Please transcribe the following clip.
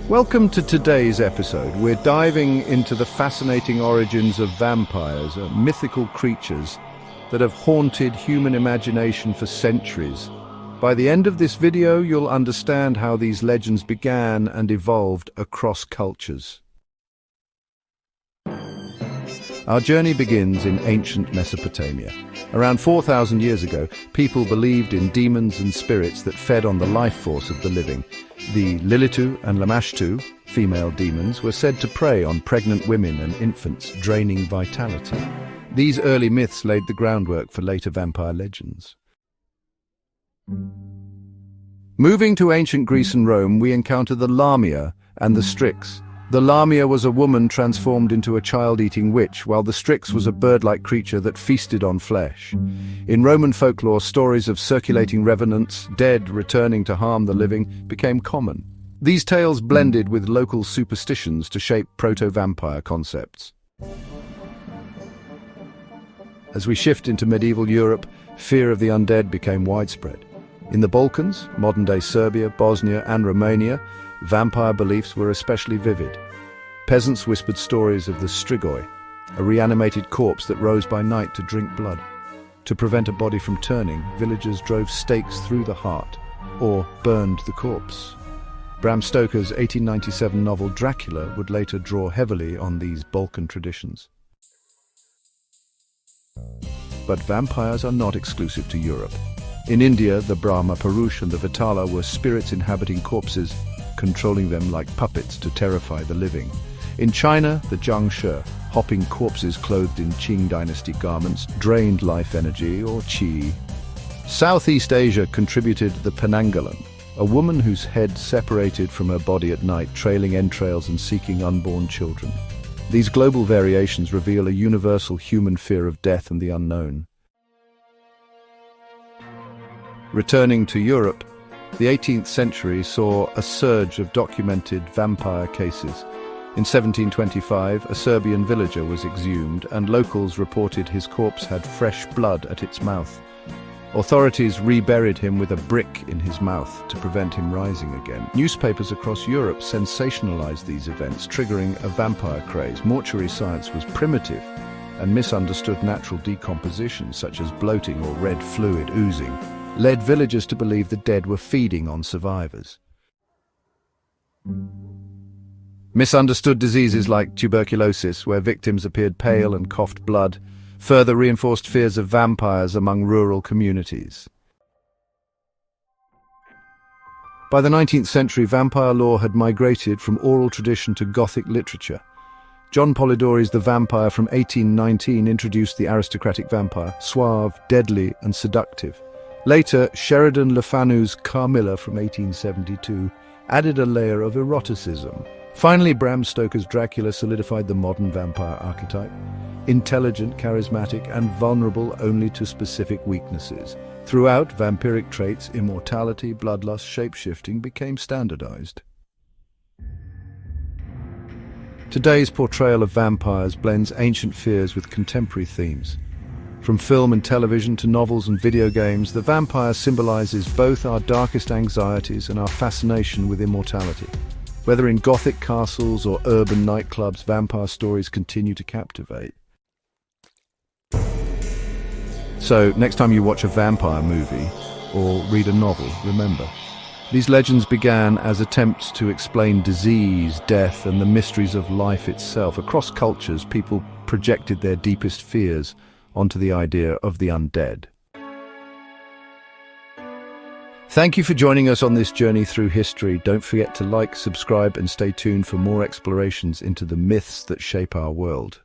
Welcome to today's episode. We're diving into the fascinating origins of vampires, mythical creatures that have haunted human imagination for centuries. By the end of this video, you'll understand how these legends began and evolved across cultures. Our journey begins in ancient Mesopotamia. Around 4,000 years ago, people believed in demons and spirits that fed on the life force of the living. The Lilitu and Lamashtu, female demons, were said to prey on pregnant women and infants, draining vitality. These early myths laid the groundwork for later vampire legends. Moving to ancient Greece and Rome, we encounter the Lamia and the Strix. The Lamia was a woman transformed into a child-eating witch, while the Strix was a bird-like creature that feasted on flesh. In Roman folklore, stories of circulating revenants, dead returning to harm the living, became common. These tales blended with local superstitions to shape proto-vampire concepts. As we shift into medieval Europe, fear of the undead became widespread. In the Balkans, modern-day Serbia, Bosnia, and Romania, vampire beliefs were especially vivid. Peasants whispered stories of the Strigoi, a reanimated corpse that rose by night to drink blood. To prevent a body from turning, villagers drove stakes through the heart, or burned the corpse. Bram Stoker's 1897 novel Dracula would later draw heavily on these Balkan traditions. But vampires are not exclusive to Europe. In India, the Brahma Purush and the Vetala were spirits inhabiting corpses, controlling them like puppets to terrify the living. In China, the Jiangshi, hopping corpses clothed in Qing dynasty garments, drained life energy, or qi. Southeast Asia contributed the Penanggalan, a woman whose head separated from her body at night, trailing entrails and seeking unborn children. These global variations reveal a universal human fear of death and the unknown. Returning to Europe, the 18th century saw a surge of documented vampire cases. In 1725, a Serbian villager was exhumed, and locals reported his corpse had fresh blood at its mouth. Authorities reburied him with a brick in his mouth to prevent him rising again. Newspapers across Europe sensationalized these events, triggering a vampire craze. Mortuary science was primitive and misunderstood natural decomposition, such as bloating or red fluid oozing, led villagers to believe the dead were feeding on survivors. Misunderstood diseases like tuberculosis, where victims appeared pale and coughed blood, further reinforced fears of vampires among rural communities. By the 19th century, vampire lore had migrated from oral tradition to Gothic literature. John Polidori's The Vampire from 1819 introduced the aristocratic vampire, suave, deadly, and seductive. Later, Sheridan Le Fanu's Carmilla from 1872 added a layer of eroticism. Finally, Bram Stoker's Dracula solidified the modern vampire archetype: intelligent, charismatic, and vulnerable only to specific weaknesses. Throughout, vampiric traits, immortality, bloodlust, shape-shifting became standardized. Today's portrayal of vampires blends ancient fears with contemporary themes. From film and television to novels and video games, the vampire symbolizes both our darkest anxieties and our fascination with immortality. Whether in Gothic castles or urban nightclubs, vampire stories continue to captivate. So, next time you watch a vampire movie or read a novel, remember, these legends began as attempts to explain disease, death, and the mysteries of life itself. Across cultures, people projected their deepest fears onto the idea of the undead. Thank you for joining us on this journey through history. Don't forget to like, subscribe, and stay tuned for more explorations into the myths that shape our world.